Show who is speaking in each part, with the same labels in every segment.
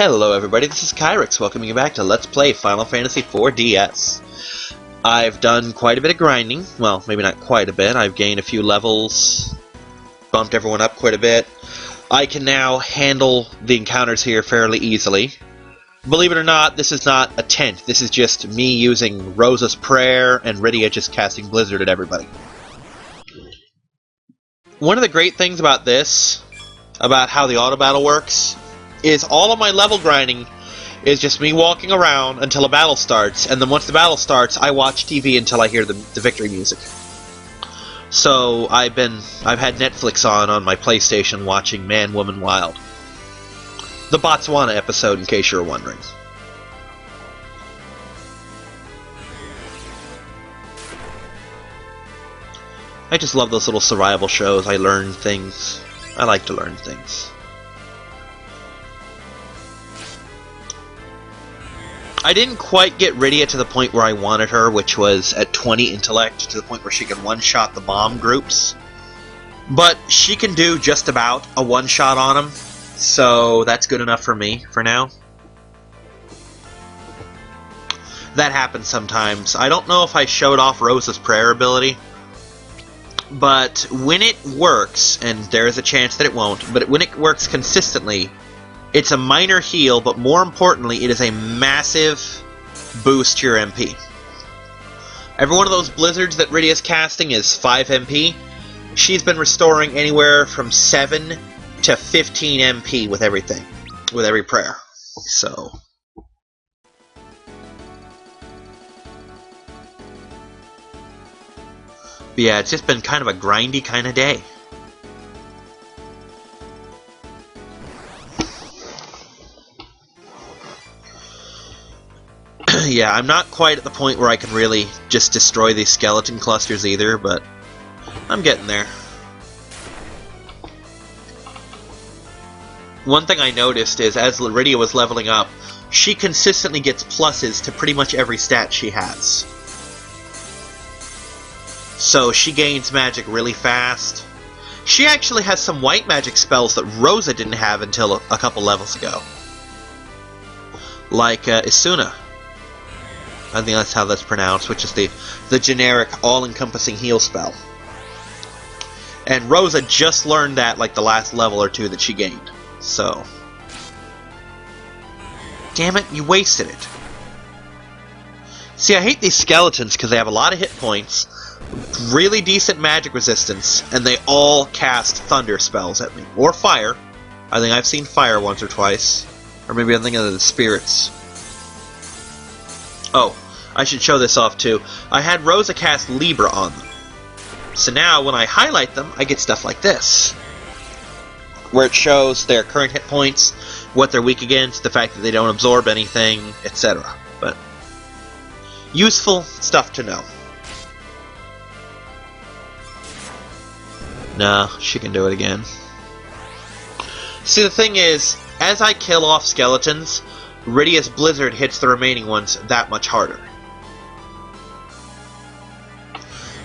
Speaker 1: Hello everybody, this is Kyrix, welcoming you back to Let's Play Final Fantasy IV DS. I've done quite a bit of grinding. Well, maybe not quite a bit. I've gained a few levels, bumped everyone up quite a bit. I can now handle the encounters here fairly easily. Believe it or not, this is not a tent. This is just me using Rosa's Prayer and Rydia just casting Blizzard at everybody. One of the great things about this, about how the auto battle works, is all of my level grinding is just me walking around until a battle starts, and then once the battle starts, I watch TV until I hear the victory music. So I've had Netflix on my PlayStation watching Man, Woman, Wild. The Botswana episode, in case you're wondering. I just love those little survival shows. I learn things. I like to learn things. I didn't quite get Rydia to the point where I wanted her, which was at 20 intellect, to the point where she can one-shot the bomb groups. But she can do just about a one-shot on them, so that's good enough for me for now. That happens sometimes. I don't know if I showed off Rosa's Prayer ability, but when it works, and there is a chance that it won't, but when it works consistently, it's a minor heal, but more importantly, it is a massive boost to your MP. Every one of those blizzards that Rydia's casting is 5 MP. She's been restoring anywhere from 7 to 15 MP with everything, with every prayer. So, but yeah, it's just been kind of a grindy kind of day. Yeah, I'm not quite at the point where I can really just destroy these skeleton clusters either, but I'm getting there. One thing I noticed is, as Rydia was leveling up, she consistently gets pluses to pretty much every stat she has. So she gains magic really fast. She actually has some white magic spells that Rosa didn't have until a couple levels ago. Like Isuna. I think that's how that's pronounced, which is the generic all-encompassing heal spell. And Rosa just learned that like the last level or two that she gained. So, damn it, you wasted it. See, I hate these skeletons because they have a lot of hit points, really decent magic resistance, and they all cast thunder spells at me. Or fire. I think I've seen fire once or twice. Or maybe I'm thinking of the spirits. Oh, I should show this off too. I had Rosa cast Libra on them. So now when I highlight them, I get stuff like this. Where it shows their current hit points, what they're weak against, the fact that they don't absorb anything, etc. But useful stuff to know. Nah, she can do it again. See, the thing is, as I kill off skeletons, Rydia's Blizzard hits the remaining ones that much harder.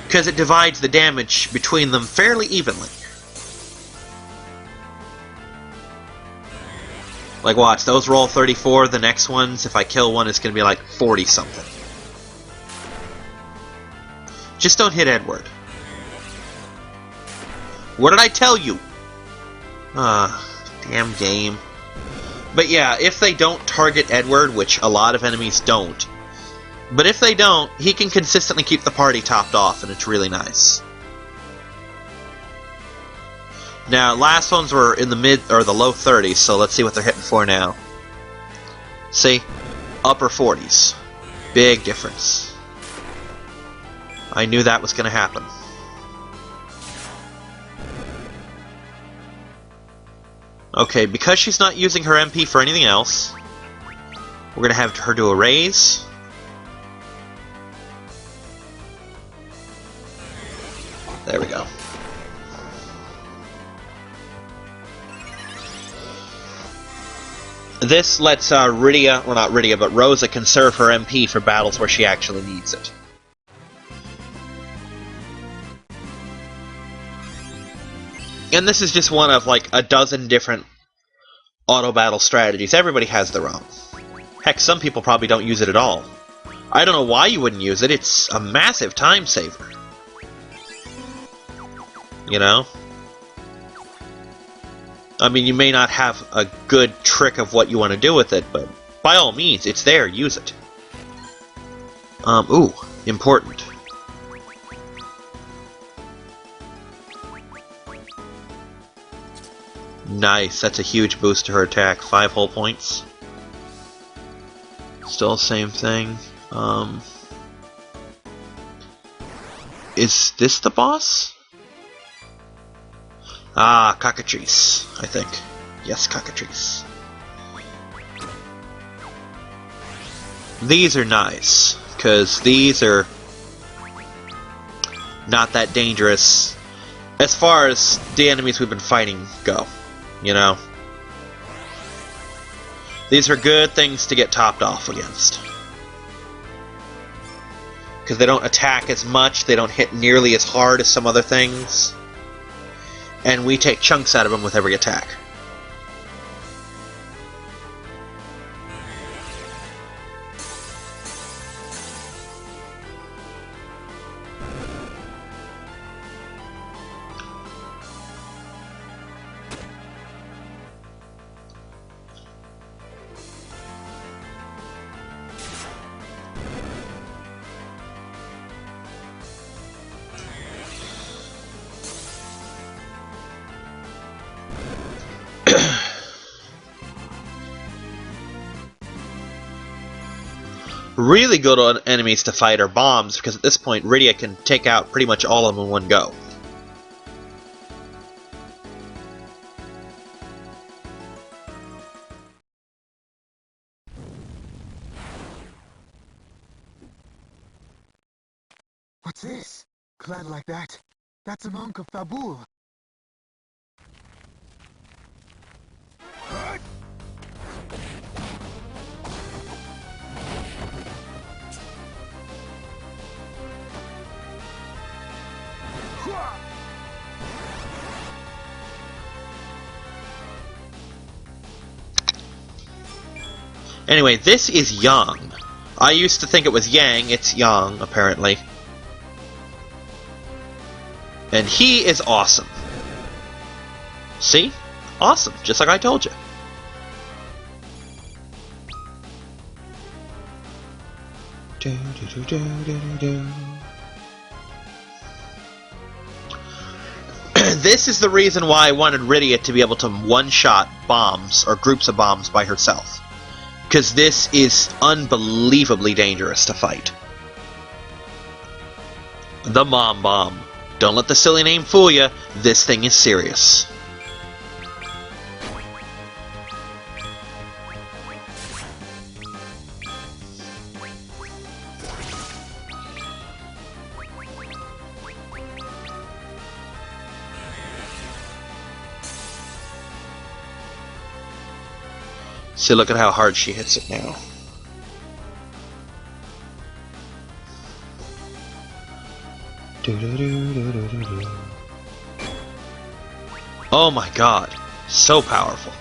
Speaker 1: Because it divides the damage between them fairly evenly. Like watch, those roll 34, the next ones, if I kill one, it's going to be like 40 something. Just don't hit Edward. What did I tell you? Damn game. But yeah, if they don't target Edward, which a lot of enemies don't, but if they don't, he can consistently keep the party topped off, and it's really nice. Now, last ones were in the mid or the low 30s, so let's see what they're hitting for now. See? Upper 40s. Big difference. I knew that was going to happen. Okay, because she's not using her MP for anything else, we're going to have her do a raise. There we go. This lets Rydia, well not Rydia, but Rosa conserve her MP for battles where she actually needs it. And this is just one of like a dozen different auto battle strategies. Everybody has their own. Heck, some people probably don't use it at all. I don't know why you wouldn't use it. It's a massive time saver. You know? I mean, you may not have a good trick of what you want to do with it, but by all means, it's there. Use it. Ooh, important. Nice, that's a huge boost to her attack. 5 whole points. Still same thing. Is this the boss? Ah, cockatrice, I think. Yes, cockatrice. These are nice, because these are not that dangerous as far as the enemies we've been fighting go, you know? These are good things to get topped off against. Because they don't attack as much, they don't hit nearly as hard as some other things. And we take chunks out of them with every attack. Really good on enemies to fight are bombs, because at this point Rydia can take out pretty much all of them in one go.
Speaker 2: What's this? Clad like that? That's a monk of Fabul.
Speaker 1: Anyway, this is Yang. I used to think it was Yang, it's Yang, apparently. And he is awesome. See? Awesome, just like I told you. This is the reason why I wanted Rydia to be able to one-shot bombs, or groups of bombs, by herself. Because this is unbelievably dangerous to fight. The Mom Bomb. Don't let the silly name fool you, this thing is serious. See, look at how hard she hits it now. Oh my god, so powerful.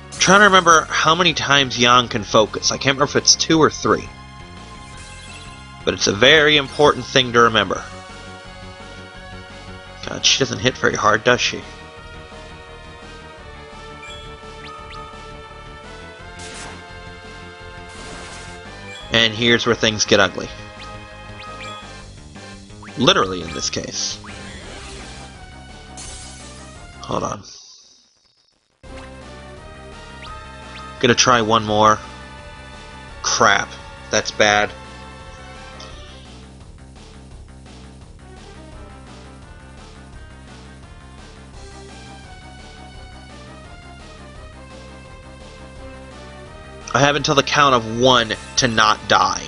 Speaker 1: I'm trying to remember how many times Yang can focus. I can't remember if it's 2 or 3. But it's a very important thing to remember. God, she doesn't hit very hard, does she? And here's where things get ugly. Literally in this case. Hold on. Gonna try one more. Crap. That's bad. I have until the count of 1 to not die.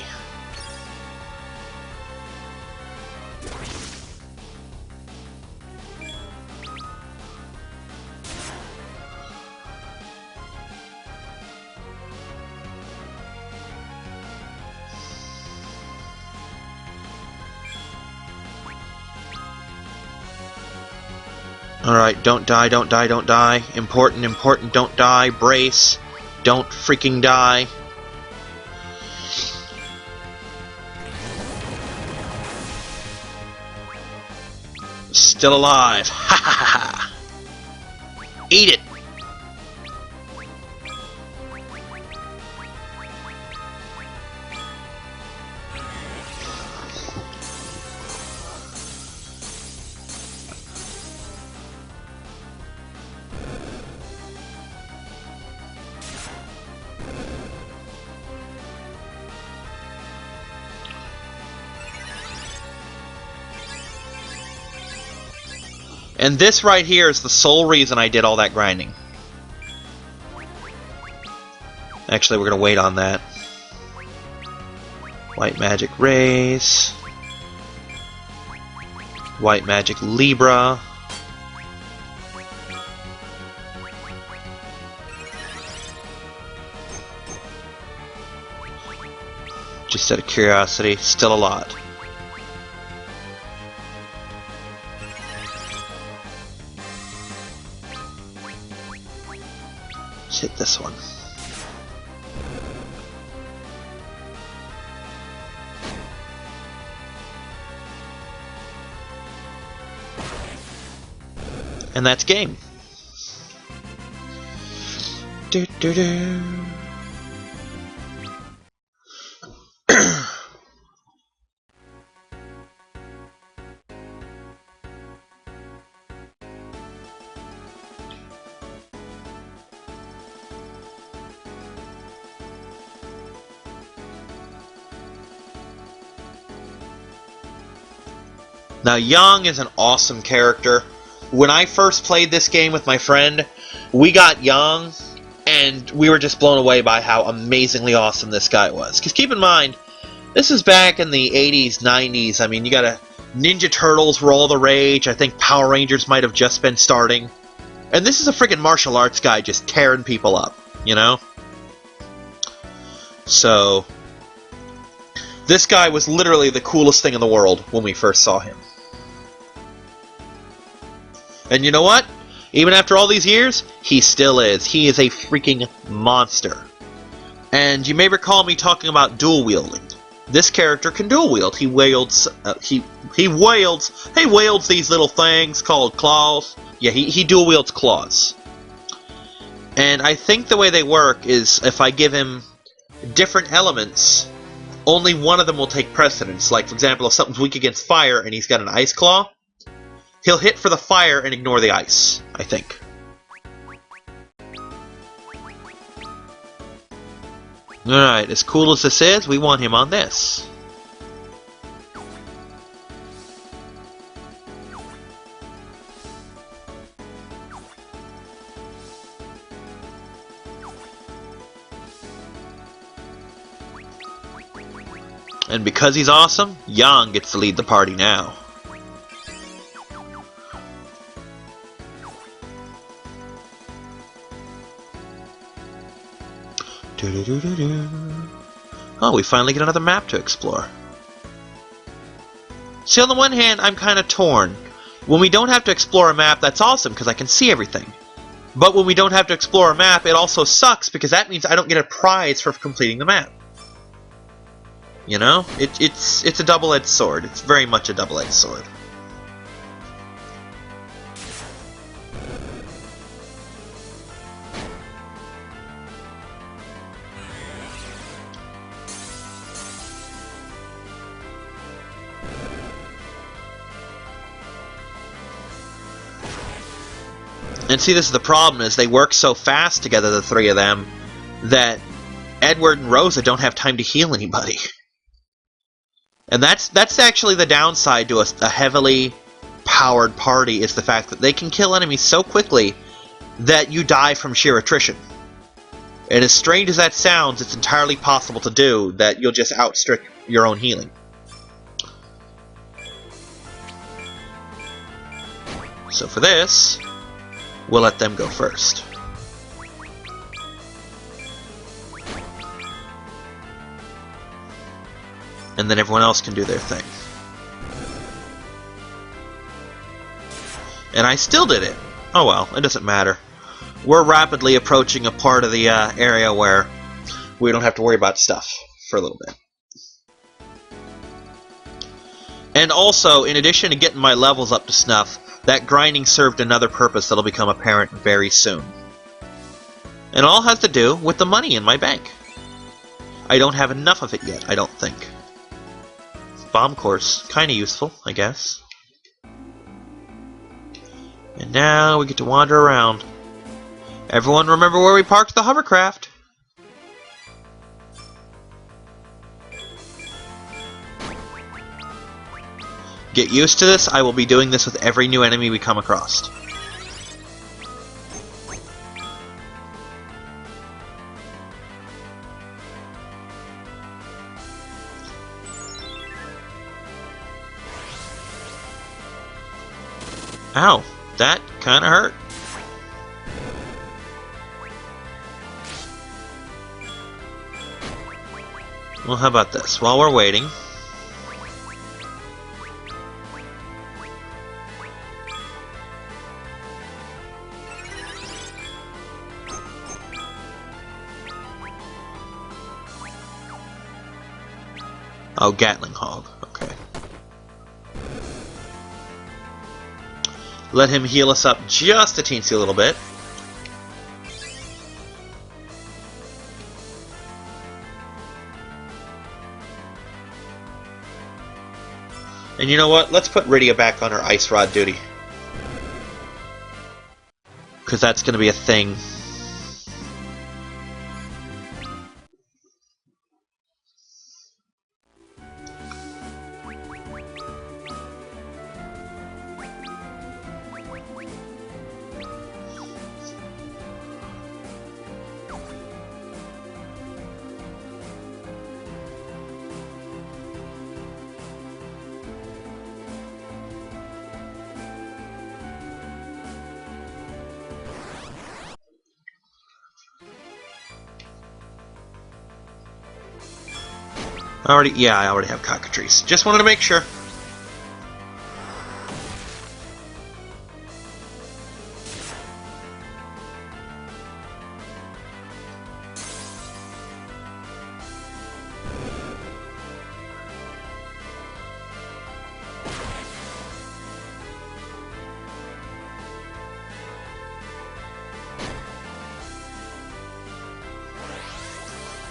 Speaker 1: Alright, don't die, don't die, don't die. Important, important, don't die. Brace. Don't freaking die. Still alive. Ha ha ha ha. Eat it. And this right here is the sole reason I did all that grinding. Actually, we're going to wait on that. White Magic Rays. White Magic Libra. Just out of curiosity, still a lot. Let's hit this one. And that's game. Do, do, do. Now, Yang is an awesome character. When I first played this game with my friend, we got Yang, and we were just blown away by how amazingly awesome this guy was. Because keep in mind, this is back in the 80s, 90s. I mean, you gotta... Ninja Turtles were all the rage. I think Power Rangers might have just been starting. And this is a freaking martial arts guy just tearing people up, you know? So... this guy was literally the coolest thing in the world when we first saw him. And you know what? Even after all these years, he still is. He is a freaking monster. And you may recall me talking about dual wielding. This character can dual wield. He wields these little things called claws. Yeah, he dual wields claws. And I think the way they work is if I give him different elements, only one of them will take precedence. Like, for example, if something's weak against fire and he's got an ice claw, he'll hit for the fire and ignore the ice, I think. Alright, as cool as this is, we want him on this. And because he's awesome, Yang gets to lead the party now. Oh, we finally get another map to explore. See, on the one hand, I'm kind of torn. When we don't have to explore a map, that's awesome, because I can see everything. But when we don't have to explore a map, it also sucks, because that means I don't get a prize for completing the map. You know? It's a double-edged sword. It's very much a double-edged sword. And see, this is the problem, is they work so fast together, the three of them, that Edward and Rosa don't have time to heal anybody. And that's actually the downside to a heavily powered party, is the fact that they can kill enemies so quickly that you die from sheer attrition. And as strange as that sounds, it's entirely possible to do that you'll just outstrip your own healing. So for this, we'll let them go first. And then everyone else can do their thing. And I still did it. Oh well, it doesn't matter. We're rapidly approaching a part of the area where we don't have to worry about stuff for a little bit. And also, in addition to getting my levels up to snuff, that grinding served another purpose that'll become apparent very soon. And it all has to do with the money in my bank. I don't have enough of it yet, I don't think. Bomb course, kinda useful, I guess. And now we get to wander around. Everyone remember where we parked the hovercraft? Get used to this, I will be doing this with every new enemy we come across. Ow, that kinda hurt. Well, how about this? While we're waiting, oh, Gatling Hog. Okay. Let him heal us up just a teensy little bit. And you know what? Let's put Rydia back on her Ice Rod duty. Because that's going to be a thing. I already have cockatrice. Just wanted to make sure.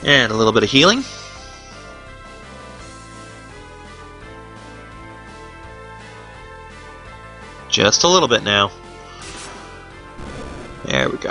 Speaker 1: And a little bit of healing. Just a little bit now. There we go.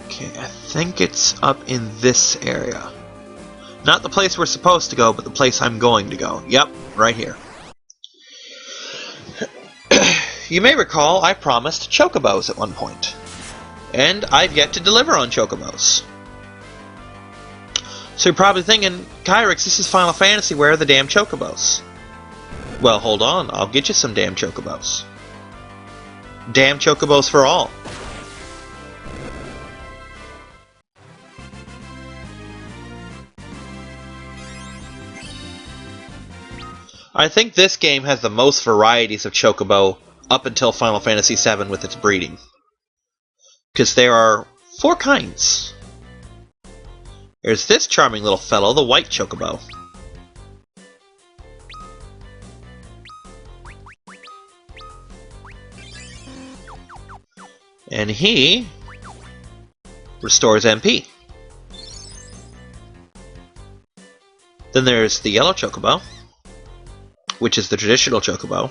Speaker 1: Okay, I think it's up in this area. Not the place we're supposed to go, but the place I'm going to go. Yep, right here. You may recall I promised chocobos at one point. And I've yet to deliver on chocobos. So you're probably thinking, Kyrix, this is Final Fantasy, where are the damn chocobos? Well, hold on, I'll get you some damn chocobos. Damn chocobos for all. I think this game has the most varieties of chocobo up until Final Fantasy VII with its breeding. Because there are 4 kinds. There's this charming little fellow, the white chocobo. And he restores MP. Then there's the yellow chocobo, which is the traditional chocobo.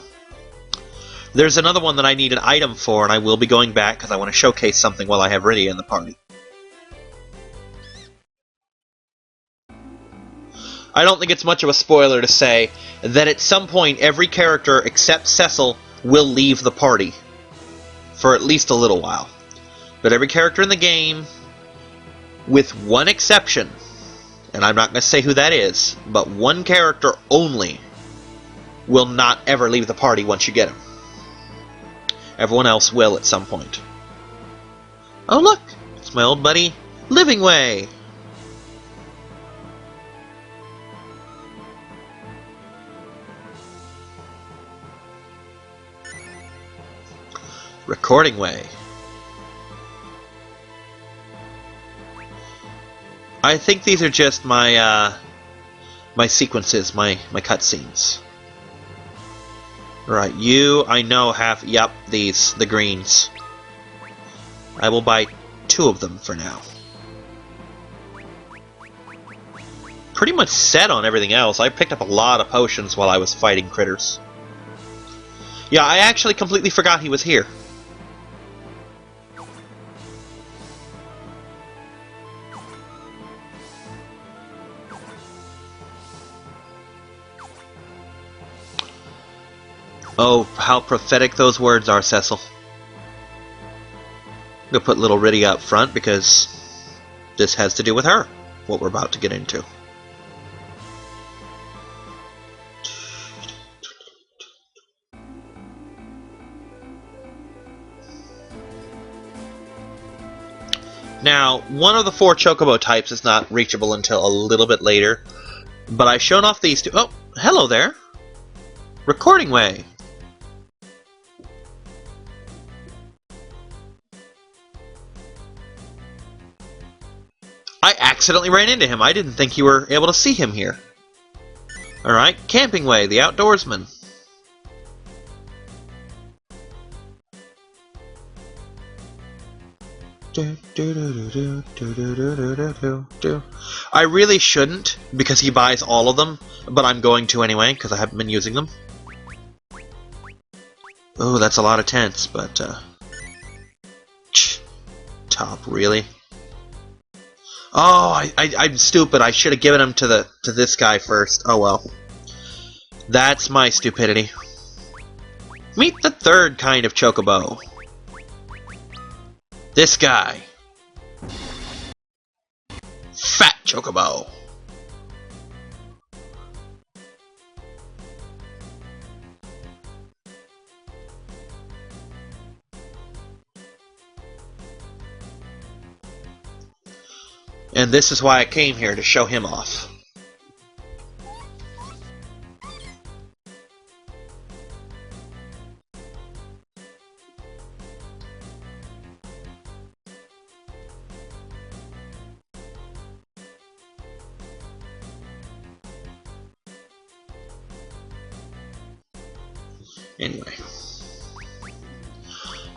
Speaker 1: There's another one that I need an item for, and I will be going back because I want to showcase something while I have Rydia in the party. I don't think it's much of a spoiler to say that at some point every character except Cecil will leave the party. For at least a little while. But every character in the game, with one exception, and I'm not going to say who that is, but one character only will not ever leave the party once you get him. Everyone else will at some point. Oh look! It's my old buddy, Living Way! Recording Way. I think these are just my my sequences, my cutscenes. Right, you I know have these, the greens. I will buy 2 of them for now. Pretty much set on everything else. I picked up a lot of potions while I was fighting critters. Yeah, I actually completely forgot he was here. Oh, how prophetic those words are, Cecil. I'm gonna put little Riddy up front because this has to do with her, what we're about to get into. Now, one of the 4 chocobo types is not reachable until a little bit later, but I've shown off these 2. Oh, hello there! Recording Way! I accidentally ran into him. I didn't think you were able to see him here. Alright, Camping Way, the outdoorsman. I really shouldn't, because he buys all of them, but I'm going to anyway, because I haven't been using them. Oh, that's a lot of tents, but, top, really? Oh, I'm stupid. I should have given him to this guy first. Oh well. That's my stupidity. Meet the 3rd kind of chocobo. This guy. Fat chocobo. And this is why I came here, to show him off. Anyway.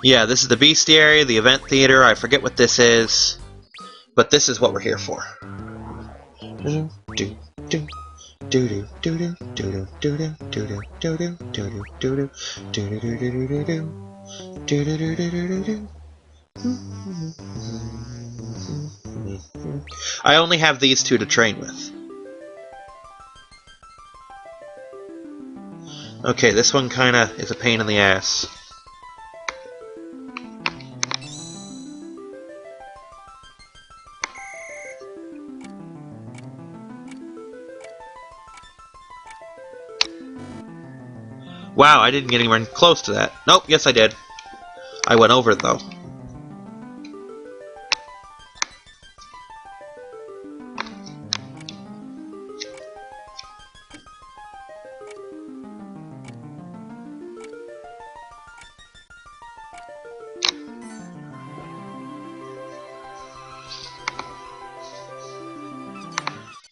Speaker 1: Yeah, this is the bestiary, the event theater, I forget what this is. But this is what we're here for. I only have these 2 to train with. Okay, this one kinda is a pain in the ass. Wow, I didn't get anywhere close to that. Nope, yes I did. I went over it though.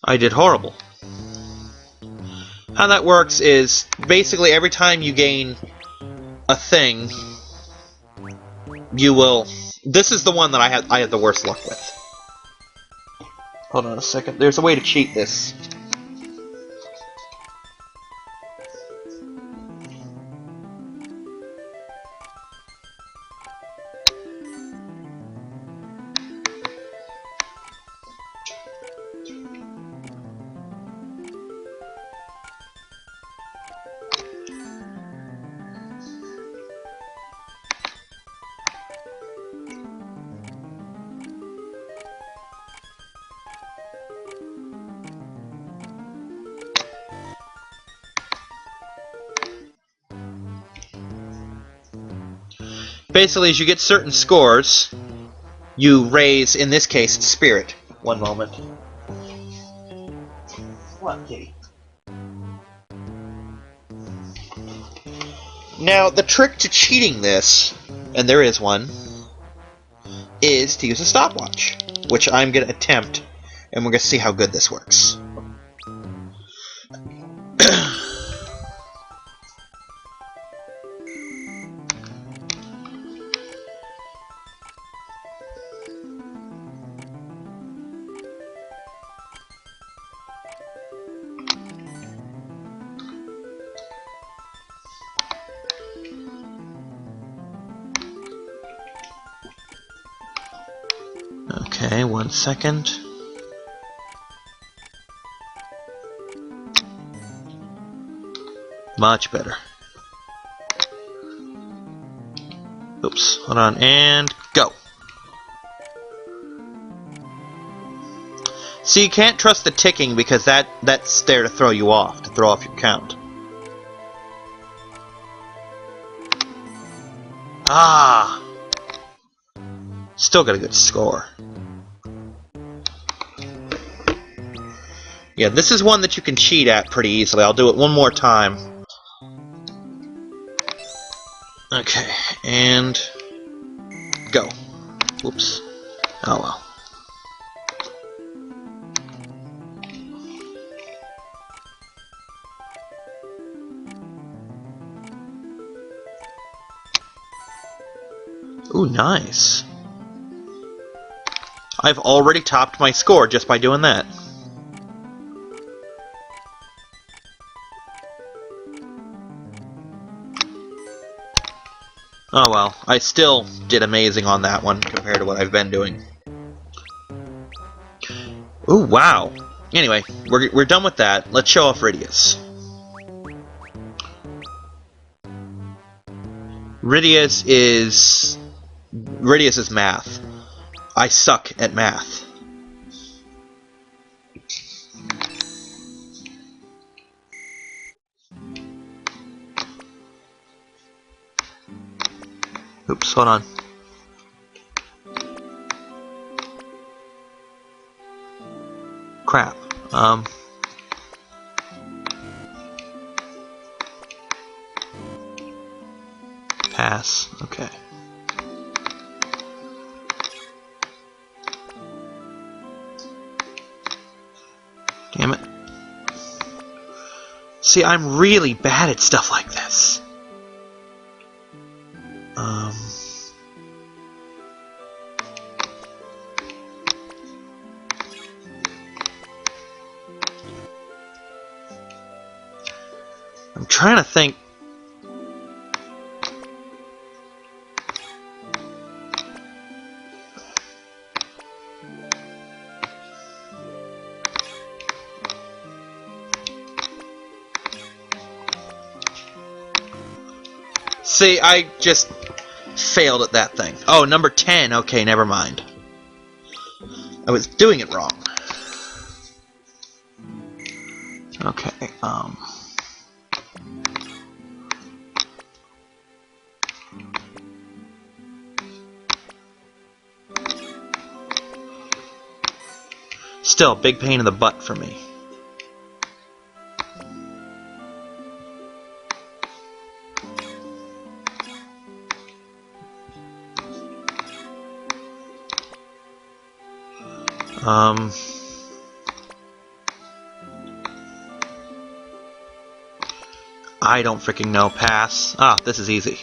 Speaker 1: I did horrible. How that works is basically every time you gain a thing, you will. This is the one that I had the worst luck with. Hold on a second. There's a way to cheat this. Basically, as you get certain scores, you raise, in this case, spirit. One moment. What, kitty? Now, the trick to cheating this, and there is one, is to use a stopwatch, which I'm going to attempt, and we're going to see how good this works. Okay, 1 second. Much better. Oops, hold on, and go. So you can't trust the ticking because that's there to throw you off, to throw off your count. Ah! Still got a good score. Yeah, this is one that you can cheat at pretty easily. I'll do it one more time. Okay, and go. Whoops. Oh well. Ooh, nice. I've already topped my score just by doing that. Oh well, I still did amazing on that one compared to what I've been doing. Ooh, wow. Anyway, we're done with that. Let's show off Rydius. Rydius is math. I suck at math. Oops, hold on. Crap. Pass. Okay. Damn it. See, I'm really bad at stuff like this. I'm trying to think. See, I just failed at that thing. Oh, number 10. Okay, never mind. I was doing it wrong. Okay, still, big pain in the butt for me. I don't freaking know. Pass. Ah, this is easy.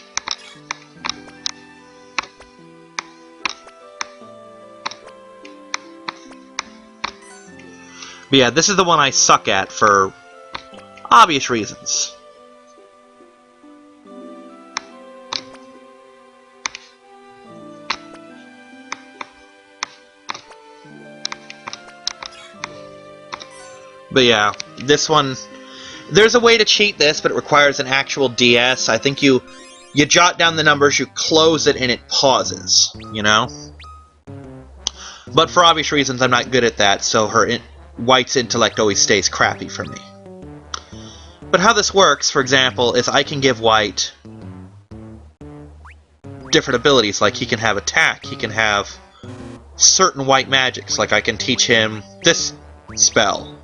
Speaker 1: But yeah, this is the one I suck at for obvious reasons. But yeah, this one, there's a way to cheat this, but it requires an actual DS. I think you jot down the numbers, you close it, and it pauses, you know? But for obvious reasons, I'm not good at that, so Whyt's intellect always stays crappy for me. But how this works, for example, is I can give Whyt different abilities. Like, he can have attack, he can have certain white magics. Like, I can teach him this spell,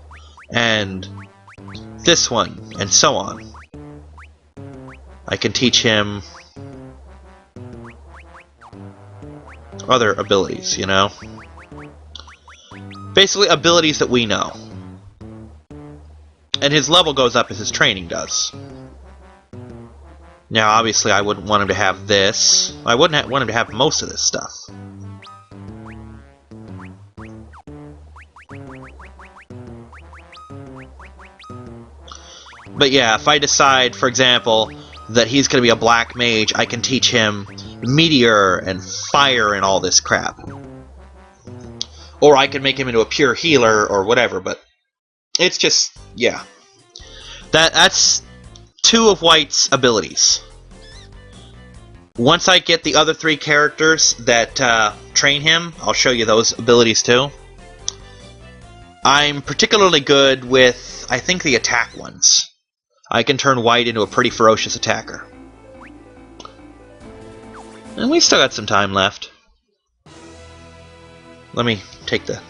Speaker 1: and this one, and so on. I can teach him other abilities, you know? Basically, abilities that we know. And his level goes up as his training does. Now, obviously, I wouldn't want him to have this. I wouldn't want him to have most of this stuff. But yeah, if I decide, for example, that he's going to be a black mage, I can teach him meteor and fire and all this crap. Or I can make him into a pure healer or whatever, but it's just, yeah. That's 2 of Whyt's abilities. Once I get the other 3 characters that train him, I'll show you those abilities too. I'm particularly good with, I think, the attack ones. I can turn Whyt into a pretty ferocious attacker. And we still got some time left. Let me take the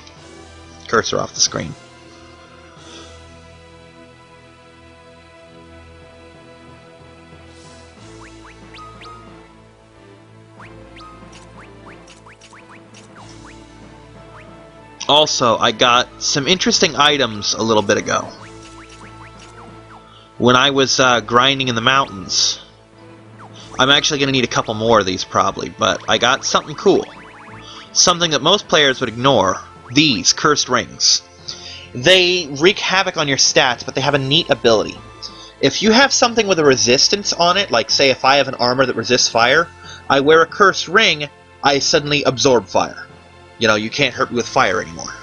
Speaker 1: cursor off the screen. Also, I got some interesting items a little bit ago. When I was grinding in the mountains. I'm actually going to need a couple more of these probably, but I got something cool. Something that most players would ignore. These cursed rings. They wreak havoc on your stats, but they have a neat ability. If you have something with a resistance on it, like say if I have an armor that resists fire, I wear a cursed ring, I suddenly absorb fire. You know, you can't hurt me with fire anymore.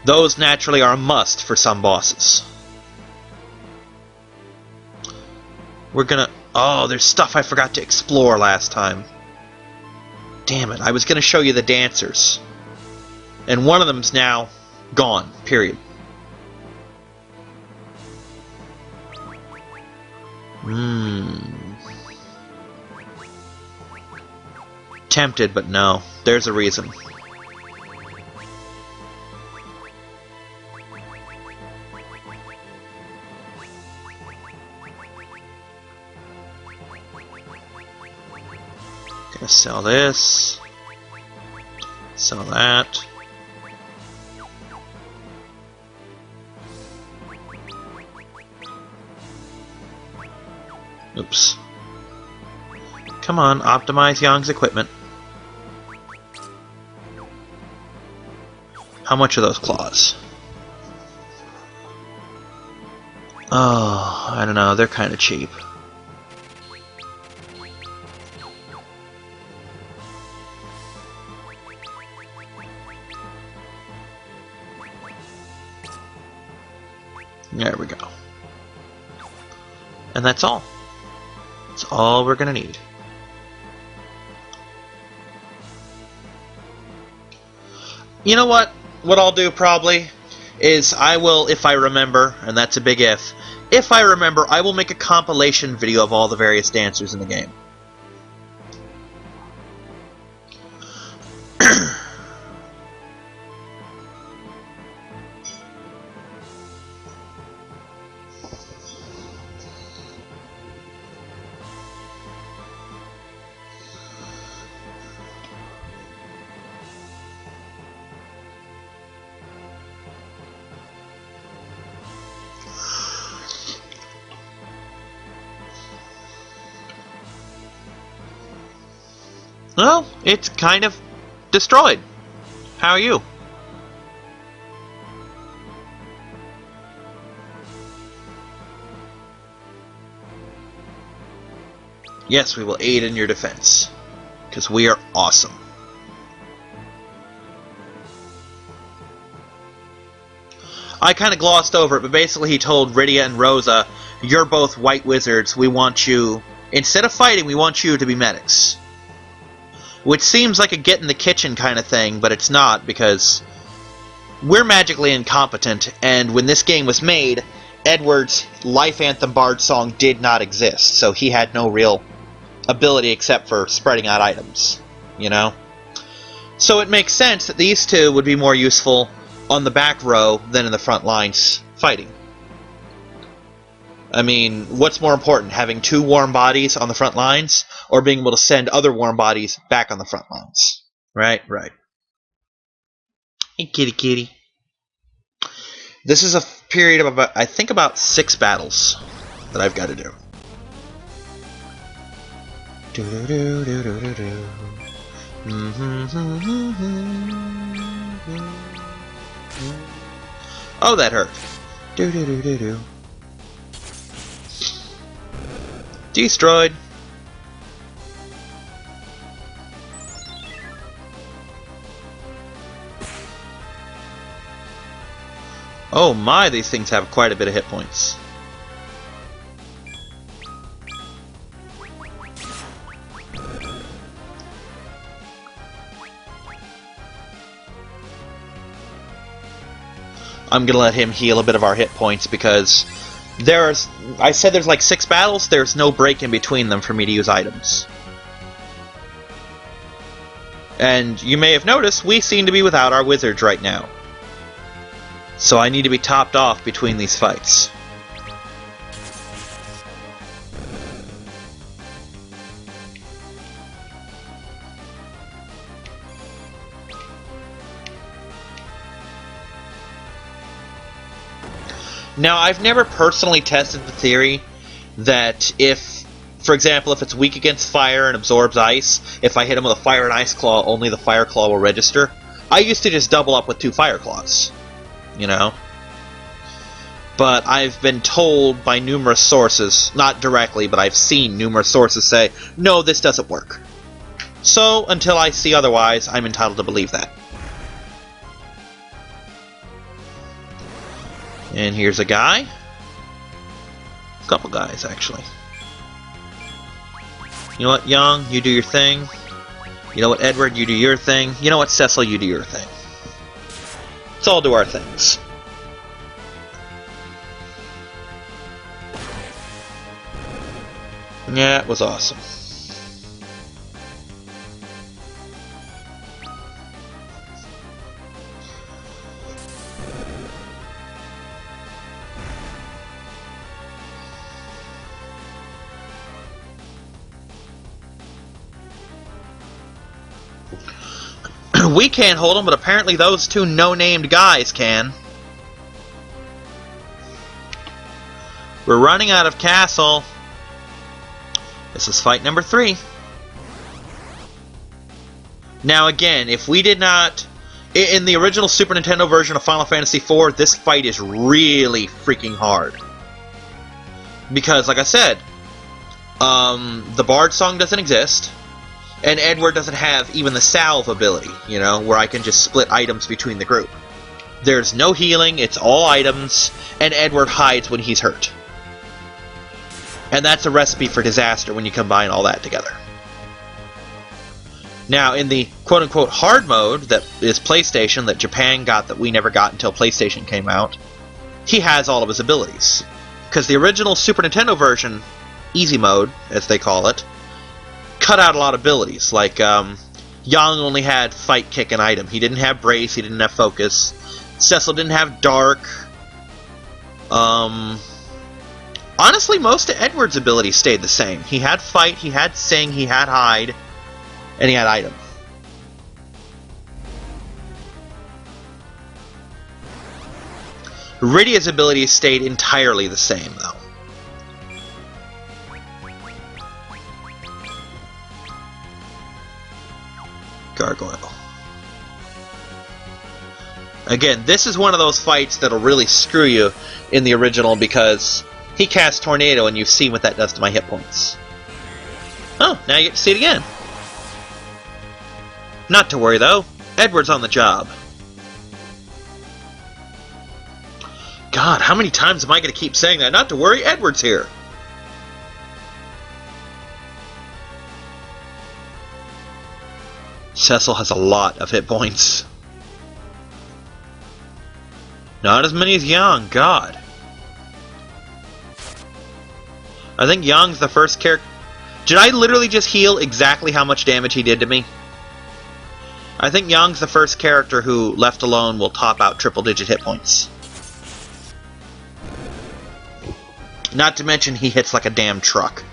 Speaker 1: Those naturally are a must for some bosses. We're gonna... Oh, there's stuff I forgot to explore last time. Damn it, I was gonna show you the dancers. And one of them's now gone, period. Tempted, but no. There's a reason. Gonna sell this. Sell that. Oops. Come on, optimize Yang's equipment. How much are those claws? Oh, I don't know, they're kind of cheap. There we go. And that's all. That's all we're gonna need. You know what? What I'll do probably is I will, if I remember, and that's a big if I remember, I will make a compilation video of all the various dancers in the game. Well, it's kind of destroyed. How are you? Yes, we will aid in your defense. Because we are awesome. I kind of glossed over it, but basically he told Rydia and Rosa, you're both white wizards, we want you, instead of fighting, we want you to be medics. Which seems like a get in the kitchen kind of thing, but it's not, because we're magically incompetent, and when this game was made, Edward's Life Anthem Bard song did not exist, so he had no real ability except for spreading out items, you know? So it makes sense that these two would be more useful on the back row than in the front lines fighting. I mean, what's more important, having two warm bodies on the front lines, or being able to send other warm bodies back on the front lines? Right, right. Hey, kitty, kitty. This is a period of about, I think, about 6 battles that I've got to do. Oh, that hurt. Destroyed. Oh my, these things have quite a bit of hit points. I'm gonna let him heal a bit of our hit points because I said there's like 6 battles, there's no break in between them for me to use items. And you may have noticed, we seem to be without our wizards right now. So I need to be topped off between these fights. Now, I've never personally tested the theory that if, for example, if it's weak against fire and absorbs ice, if I hit him with a fire and ice claw, only the fire claw will register. I used to just double up with 2 fire claws, you know? But I've been told by numerous sources, not directly, but I've seen numerous sources say, no, this doesn't work. So, until I see otherwise, I'm entitled to believe that. And here's a guy. A couple guys, actually. You know what, Young? You do your thing. You know what, Edward? You do your thing. You know what, Cecil? You do your thing. Let's all do our things. Yeah, it was awesome. We can't hold them, but apparently those 2 no-named guys can. We're running out of castle. This is fight number 3. Now again, if we did not... In the original Super Nintendo version of Final Fantasy IV, this fight is really freaking hard. Because, like I said, the Bard song doesn't exist. And Edward doesn't have even the salve ability, you know, where I can just split items between the group. There's no healing, it's all items, and Edward hides when he's hurt. And that's a recipe for disaster when you combine all that together. Now, in the quote-unquote hard mode that is PlayStation, that Japan got that we never got until PlayStation came out, he has all of his abilities. Because the original Super Nintendo version, easy mode, as they call it, cut out a lot of abilities, like Yang only had fight, kick, and item. He didn't have brace, he didn't have focus. Cecil didn't have dark. Honestly, most of Edward's abilities stayed the same. He had fight, he had sing, he had hide, and he had item. Rydia's abilities stayed entirely the same, though. Gargoyle. Again, this is one of those fights that'll really screw you in the original because he casts Tornado and you've seen what that does to my hit points. Oh, now you get to see it again. Not to worry though, Edward's on the job. God, how many times am I going to keep saying that? Not to worry, Edward's here. Cecil has a lot of hit points. Not as many as Yang, God. I think Yang's the first character... Did I literally just heal exactly how much damage he did to me? I think Yang's the first character who, left alone, will top out triple-digit hit points. Not to mention he hits like a damn truck.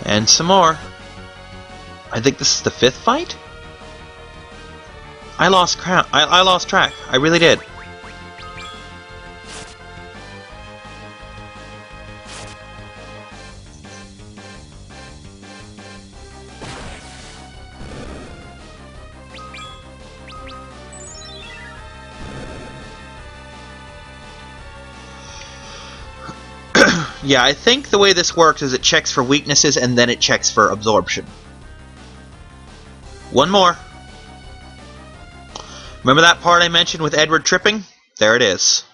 Speaker 1: And some more. I think this is the 5th fight? I lost track. I really did. Yeah, I think the way this works is it checks for weaknesses and then it checks for absorption. One more. Remember that part I mentioned with Edward tripping? There it is.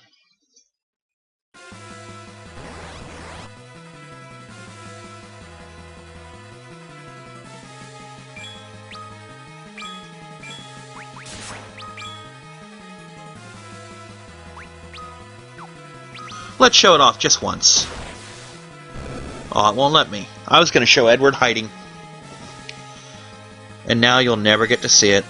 Speaker 1: Let's show it off just once. Oh, it won't let me. I was going to show Edward hiding. And now you'll never get to see it.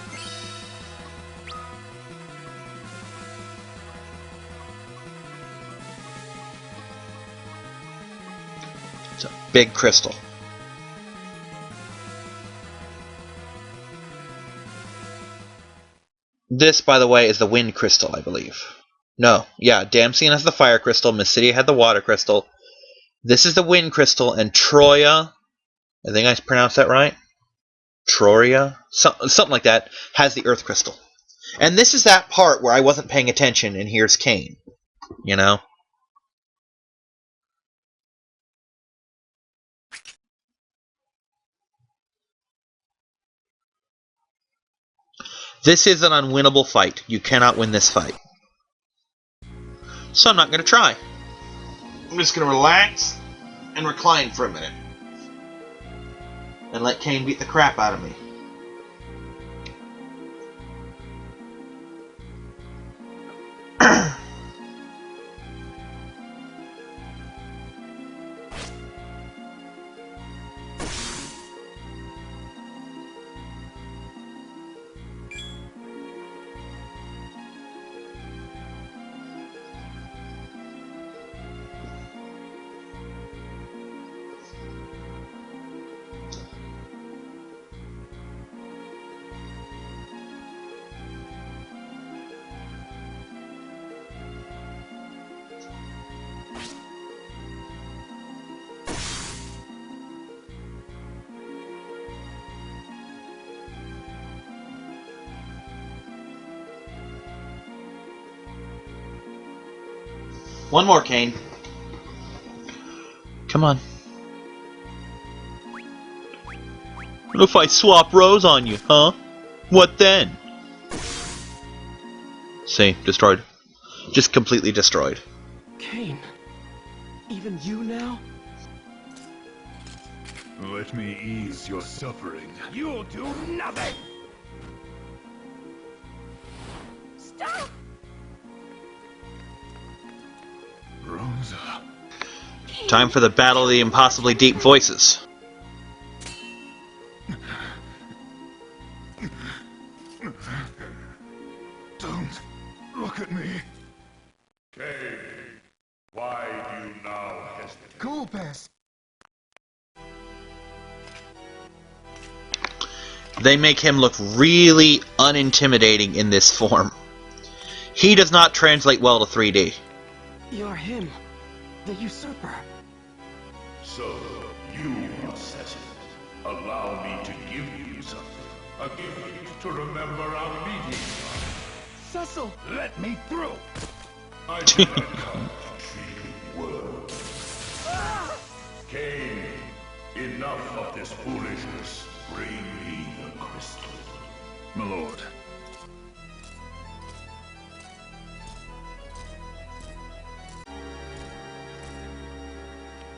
Speaker 1: It's a big crystal. This, by the way, is the wind crystal, I believe. No, yeah, Damsian has the fire crystal, Mysidia had the water crystal. This is the wind crystal, and Troya, I think I pronounced that right? Troria? Something like that, has the earth crystal. And this is that part where I wasn't paying attention, and here's Kain. You know? This is an unwinnable fight. You cannot win this fight. So I'm not going to try. I'm just going to relax and recline for a minute. And let Kain beat the crap out of me. One more, Kain. Come on. What if I swap Rose on you, huh? What then? See, destroyed. Just completely destroyed.
Speaker 3: Kain, even you now?
Speaker 2: Let me ease your suffering.
Speaker 3: You'll do nothing!
Speaker 4: Stop!
Speaker 2: Rosa.
Speaker 1: Time for the battle of the impossibly deep voices.
Speaker 2: Don't look at me.
Speaker 5: Kain, why do you now hesitate?
Speaker 2: Cool pass.
Speaker 1: They make him look really unintimidating in this form. He does not translate well to 3D.
Speaker 3: You're him, the usurper.
Speaker 5: So, you assassin, allow me to give you something. A gift to remember our meeting.
Speaker 3: Cecil!
Speaker 5: Let me through! I did not come to treat you well. Kain, enough of this foolishness. Bring me the crystal.
Speaker 2: My lord.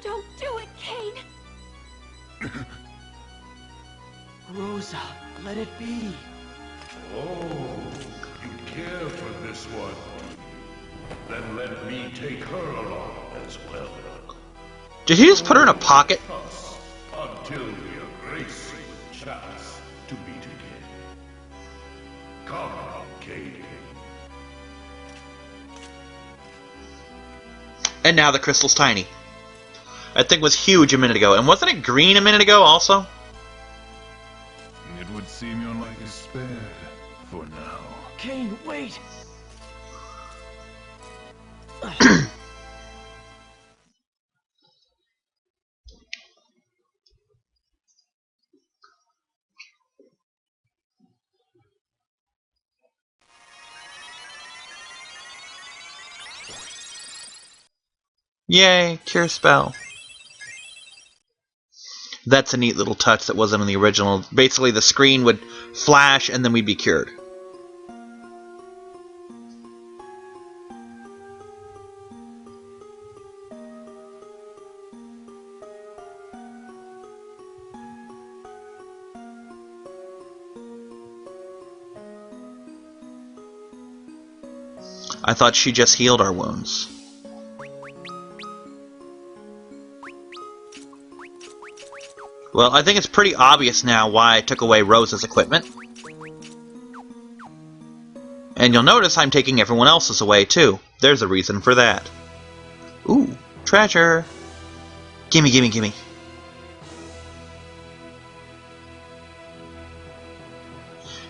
Speaker 4: Don't do it, Kain!
Speaker 3: Rosa, let it be.
Speaker 5: Oh, you care for this one, then let me take her along as well.
Speaker 1: Did he just put her in a pocket?
Speaker 5: Us until we are graced with chance to meet again. Come, Kain.
Speaker 1: And now the crystal's tiny. That thing was huge a minute ago. And wasn't it green a minute ago also?
Speaker 5: It would seem your life is spared for now.
Speaker 3: Kain, wait!
Speaker 1: Yay, cure spell. That's a neat little touch that wasn't in the original. Basically, the screen would flash and then we'd be cured. I thought she just healed our wounds. Well, I think it's pretty obvious now why I took away Rosa's equipment. And you'll notice I'm taking everyone else's away, too. There's a reason for that. Ooh, treasure! Gimme, gimme, gimme.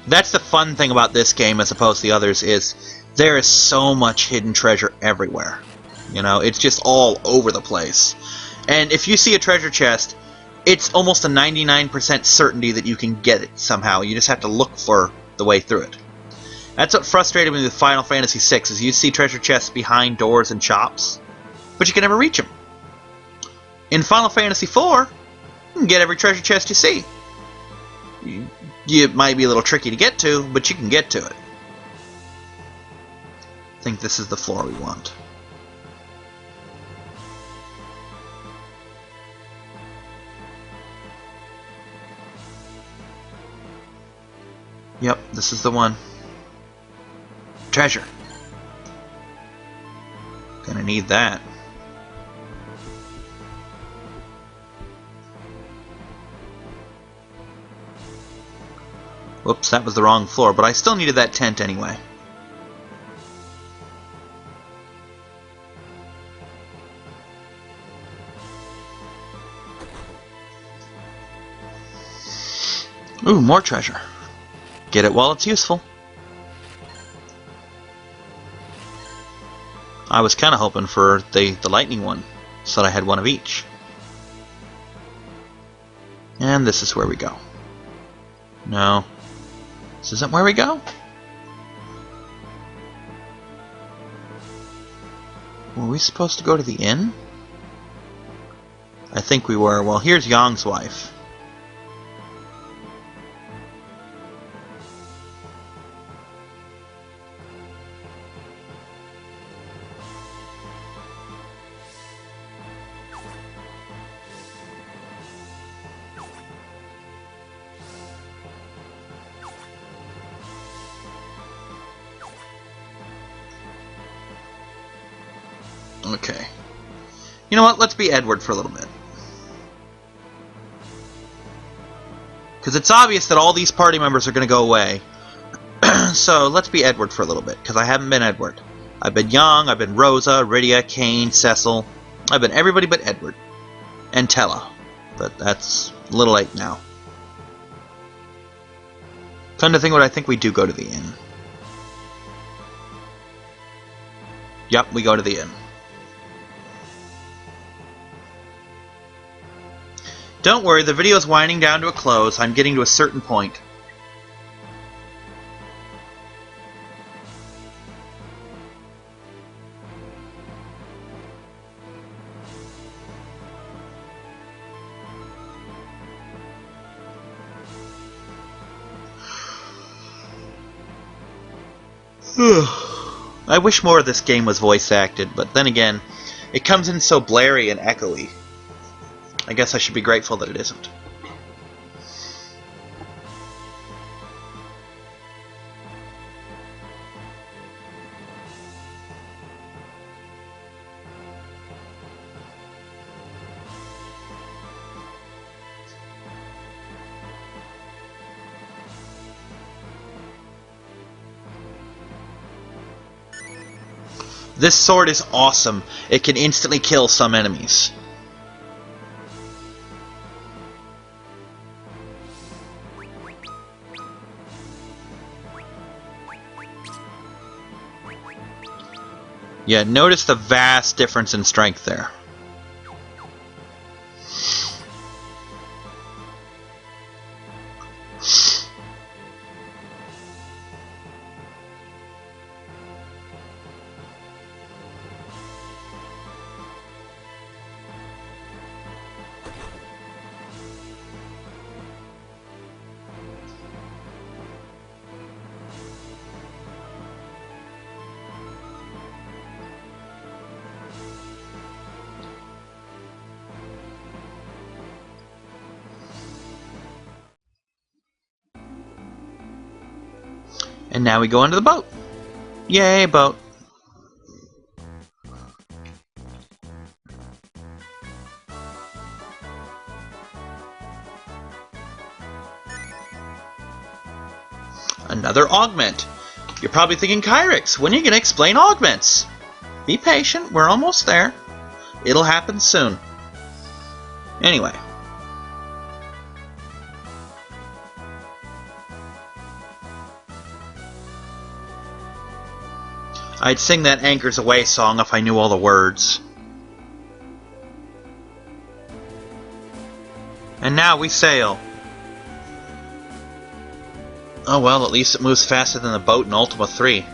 Speaker 1: That's the fun thing about this game as opposed to the others is there is so much hidden treasure everywhere. You know, it's just all over the place. And if you see a treasure chest, it's almost a 99% certainty that you can get it somehow. You just have to look for the way through it. That's what frustrated me with Final Fantasy VI, is you see treasure chests behind doors and shops, but you can never reach them. In Final Fantasy IV, you can get every treasure chest you see. It might be a little tricky to get to, but you can get to it. I think this is the floor we want. Yep, this is the one. Treasure. Gonna need that. Whoops, that was the wrong floor, but I still needed that tent anyway. Ooh, more treasure. Get it while it's useful. I was kind of hoping for the lightning one, so that I had one of each. And this is where we go. No. This isn't where we go? Were we supposed to go to the inn? I think we were. Well, here's Yang's wife. Okay. You know what? Let's be Edward for a little bit. Because it's obvious that all these party members are going to go away. So let's be Edward for a little bit, because I haven't been Edward. I've been Yang, I've been Rosa, Rydia, Kain, Cecil. I've been everybody but Edward. And Tella. But that's a little late now. Come to think of it, I think we do go to the inn. Yep, we go to the inn. Don't worry, the video is winding down to a close. I'm getting to a certain point. I wish more of this game was voice acted, but then again, it comes in so blurry and echoey. I guess I should be grateful that it isn't. This sword is awesome. It can instantly kill some enemies. Yeah, notice the vast difference in strength there. And now we go into the boat. Yay, boat. Another augment. You're probably thinking, Kyrix, when are you going to explain augments? Be patient, we're almost there. It'll happen soon. Anyway. I'd sing that Anchors Away song if I knew all the words. And now we sail. Oh well, at least it moves faster than the boat in Ultima 3.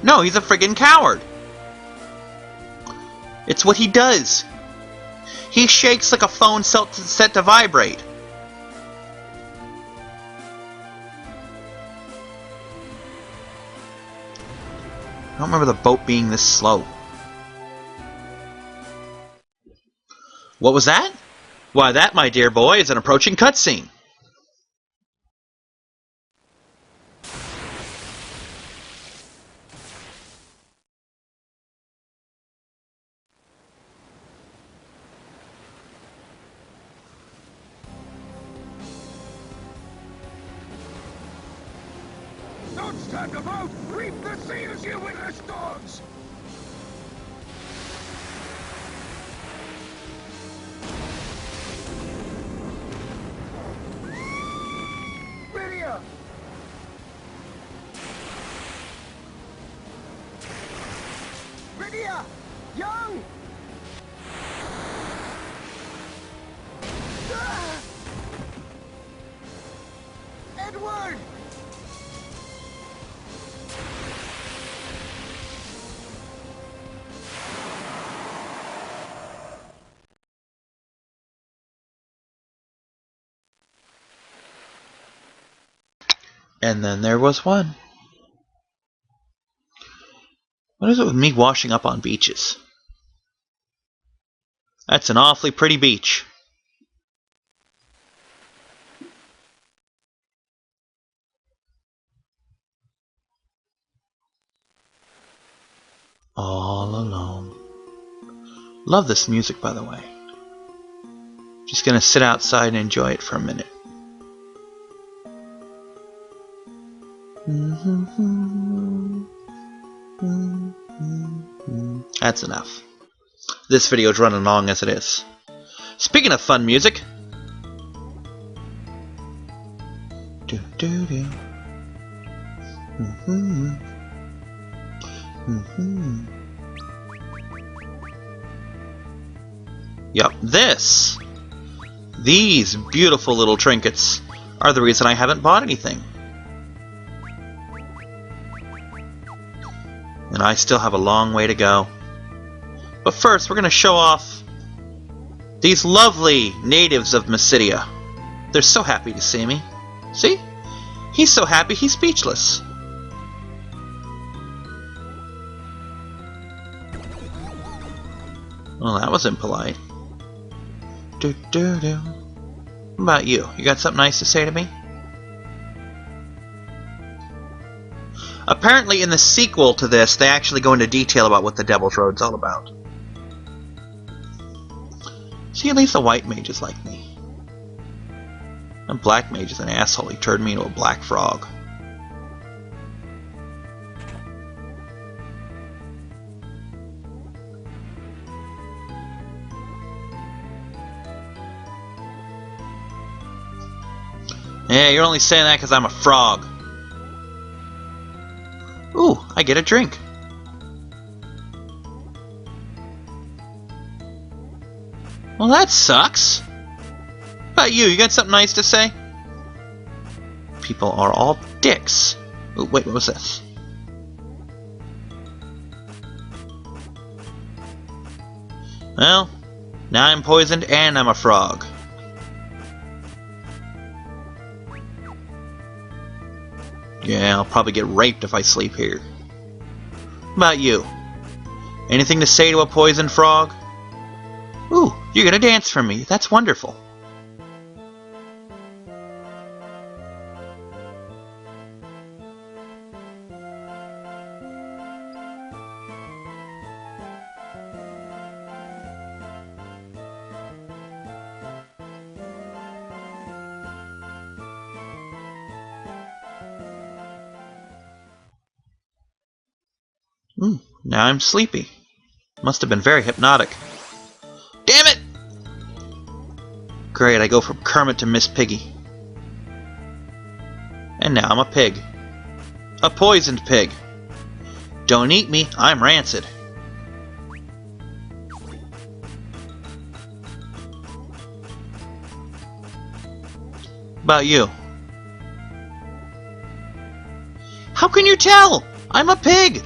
Speaker 1: No, he's a friggin' coward. It's what he does. He shakes like a phone set to vibrate. I don't remember the boat being this slow. What was that? Why, that, my dear boy, is an approaching cutscene.
Speaker 3: Don't stand about! Reap the sea as you witness storms! Lydia! Lydia! Young! Ah! Edward!
Speaker 1: And then there was one. What is it with me washing up on beaches? That's an awfully pretty beach. All alone. Love this music, by the way. Just gonna sit outside and enjoy it for a minute. That's enough. This video's running long as it is. Speaking of fun music. Yup, these beautiful little trinkets are the reason I haven't bought anything. And I still have a long way to go. But first, we're going to show off these lovely natives of Mysidia. They're so happy to see me. See? He's so happy he's speechless. Well, that was impolite. Do. What about you? You got something nice to say to me? Apparently in the sequel to this, they actually go into detail about what the Devil's Road's all about. See, at least the white mage is like me. The black mage is an asshole. He turned me into a black frog. Yeah, you're only saying that because I'm a frog. Ooh, I get a drink. Well, that sucks. How about you? You got something nice to say? People are all dicks. Ooh, wait, what was this? Well, now I'm poisoned and I'm a frog. Yeah, I'll probably get raped if I sleep here. How about you? Anything to say to a poisoned frog? Ooh, you're gonna dance for me. That's wonderful. Now I'm sleepy. Must have been very hypnotic. Damn it! Great, I go from Kermit to Miss Piggy. And now I'm a pig. A poisoned pig. Don't eat me, I'm rancid. About you? How can you tell? I'm a pig!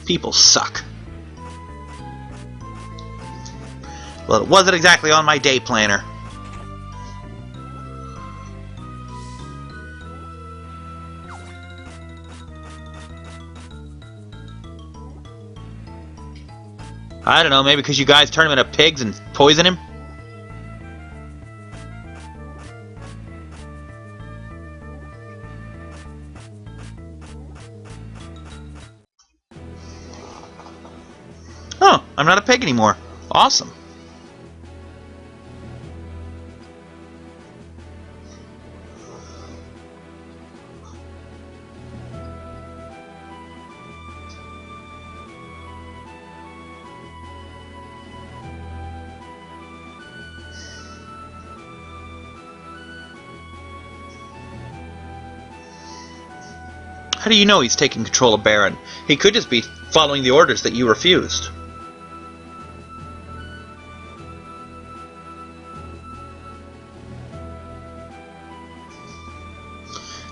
Speaker 1: People suck. Well, it wasn't exactly on my day planner. I don't know, maybe because you guys turn him into pigs and poison him? Oh, I'm not a pig anymore. Awesome. How do you know he's taking control of Baron? He could just be following the orders that you refused.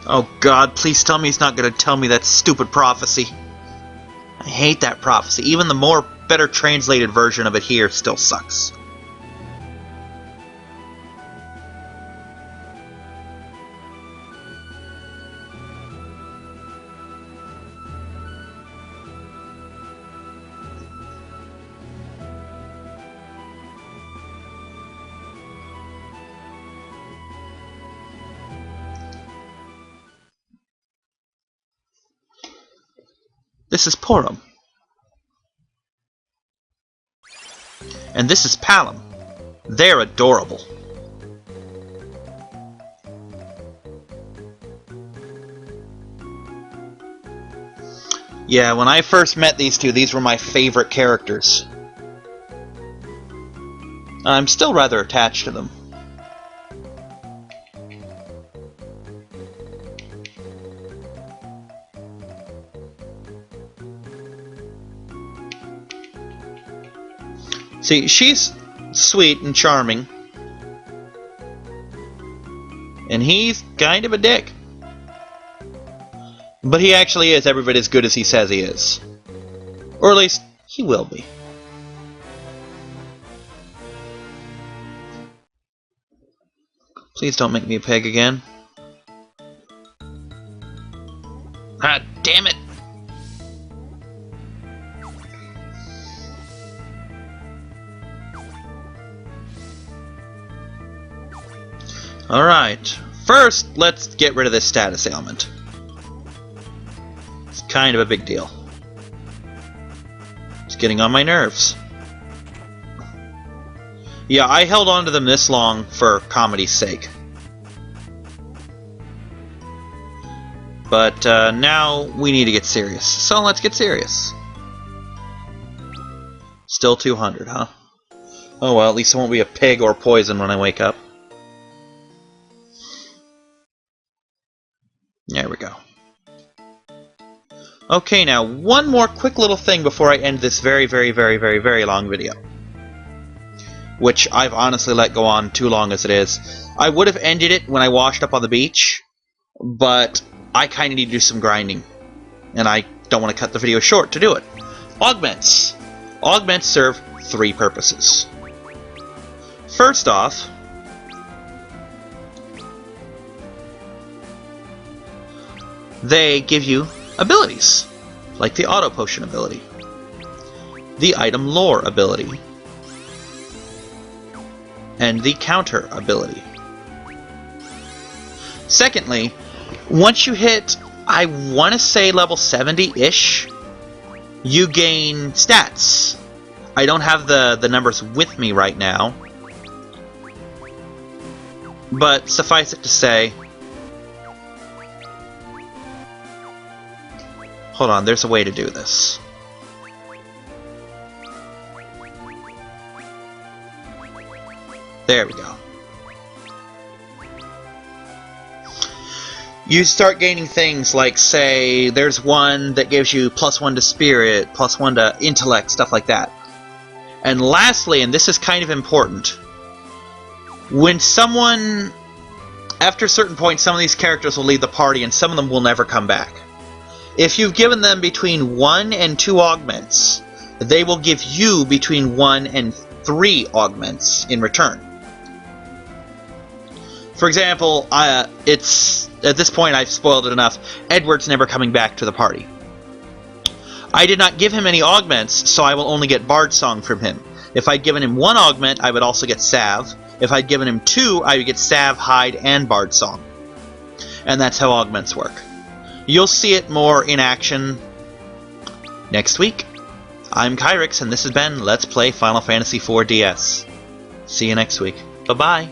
Speaker 1: Oh God, please tell me he's not going to tell me that stupid prophecy. I hate that prophecy. Even the better translated version of it here still sucks. This is Porum. And this is Palom. They're adorable. Yeah, when I first met these two, these were my favorite characters. I'm still rather attached to them. See, she's sweet and charming. And he's kind of a dick. But he actually is every bit as good as he says he is. Or at least, he will be. Please don't make me a pig again. Ah, damn it! Alright, first let's get rid of this status ailment. It's kind of a big deal. It's getting on my nerves. Yeah, I held on to them this long for comedy's sake. But now we need to get serious. So let's get serious. Still 200, huh? Oh well, at least it won't be a pig or poison when I wake up. There we go. Okay, now one more quick little thing before I end this very long video. Which I've honestly let go on too long as it is. I would have ended it when I washed up on the beach, but I kind of need to do some grinding. And I don't want to cut the video short to do it. Augments. Augments serve 3 purposes. First off, they give you abilities, like the Auto Potion ability, the Item Lore ability, and the Counter ability. Secondly, once you hit, I want to say level 70-ish, you gain stats. I don't have the numbers with me right now, but suffice it to say, hold on, there's a way to do this. There we go. You start gaining things like, say, there's one that gives you +1 to spirit, +1 to intellect, stuff like that. And lastly, and this is kind of important, when someone, after a certain point, some of these characters will leave the party and some of them will never come back. If you've given them between 1 and 2 augments, they will give you between 1 and 3 augments in return. For example, it's at this point I've spoiled it enough. Edward's never coming back to the party. I did not give him any augments, so I will only get Bard Song from him. If I'd given him 1 augment, I would also get Salve. If I'd given him 2, I would get Salve, Hide, and Bard Song. And that's how augments work. You'll see it more in action next week. I'm Kyrix, and this has been Let's Play Final Fantasy IV DS. See you next week. Bye-bye.